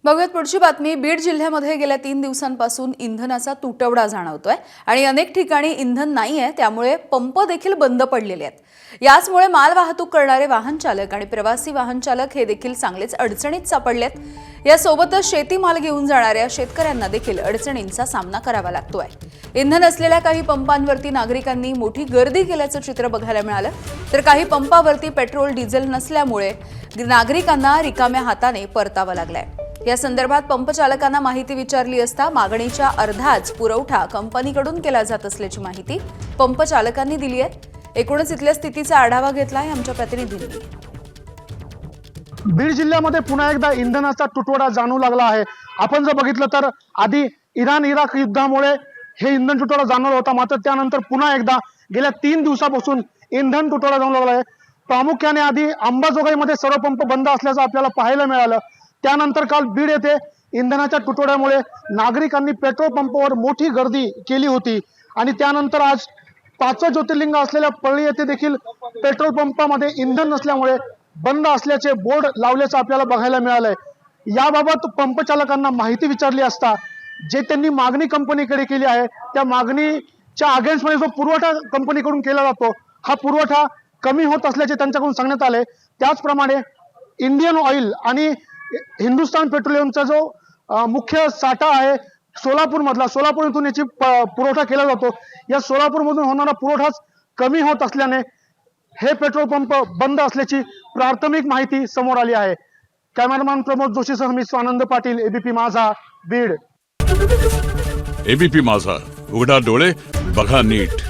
बघूयात पुढची बातमी। बीड जिल्ह्यामध्ये गेल्या 3 दिवसांपासून इंधनाचा तुटवडा जाणवतोय आणि अनेक ठिकाणी इंधन नाहीये, त्यामुळे पंप देखील बंद पडलेले आहेत। याचमुळे माल वाहतूक करणारे वाहन चालक आणि प्रवासी वाहन चालक हे देखील चांगलेच अडचणीत सापडलेत। यासोबतच शेतीमाल घेऊन जाणाऱ्या शेतकऱ्यांना देखील अडचणींचा सामना करावा लागतोय। इंधन असलेल्या काही पंपांवरती नागरिकांनी मोठी गर्दी केल्याचं चित्र बघायला मिळालं, तर काही पंपावरती पेट्रोल डिझेल नसल्यामुळे नागरिकांना रिकाम्या हाताने परतावं लागलंय। या संदर्भात पंप चालकांना माहिती विचारली असता मागणीच्या अर्धाच पुरवठा कंपनीकडून केला जात असल्याची माहिती पंप चालकांनी दिली आहे। एकूणच इथल्या स्थितीचा आढावा घेतलाय आमच्या प्रतिनिधींनी। बीड जिल्ह्यामध्ये पुन्हा एकदा इंधनाचा तुटवडा जाणवू लागला आहे। आपण जर बघितलं तर आधी इराण-इराक युद्धामुळे हे इंधन तुटवडा जाणवला होता, मात्र त्यानंतर पुन्हा एकदा गेल्या 3 दिवसापासून इंधन तुटवडा जाणवू लागला आहे। प्रामुख्याने आधी अंबाजोगाईमध्ये सर्व पंप बंद असल्याचं आपल्याला पाहायला मिळालं। त्यानंतर काल बीड येथे इंधनाच्या तुटवड्यामुळे नागरिकांनी पेट्रोल पंपावर मोठी गर्दी केली होती आणि त्यानंतर आज 5 ज्योतिर्लिंग असलेल्या पळी येथे देखील पेट्रोल पंपामध्ये इंधन नसल्यामुळे बंद असल्याचे बोर्ड लावल्याचं आपल्याला बघायला मिळालंय। याबाबत पंप चालकांना माहिती विचारली असता जे त्यांनी मागणी कंपनीकडे केली आहे, त्या मागणीच्या अगेन्स्टमध्ये जो पुरवठा कंपनीकडून केला जातो, हा पुरवठा कमी होत असल्याचे त्यांच्याकडून सांगण्यात आले। त्याचप्रमाणे इंडियन ऑइल आणि हिंदुस्थान पेट्रोलियमचा जो मुख्य साठा आहे सोलापूर मधला, सोलापूर इथून याची पुरवठा केला जातो। या सोलापूर मधून होणारा पुरवठाच कमी होत असल्याने हे पेट्रोल पंप बंद असल्याची प्राथमिक माहिती समोर आली आहे। कॅमेरामॅन प्रमोद जोशीसह मी स्वानंद पाटील, एबीपी माझा, बीड। एबीपी माझा, उघडा डोळे बघा नीट।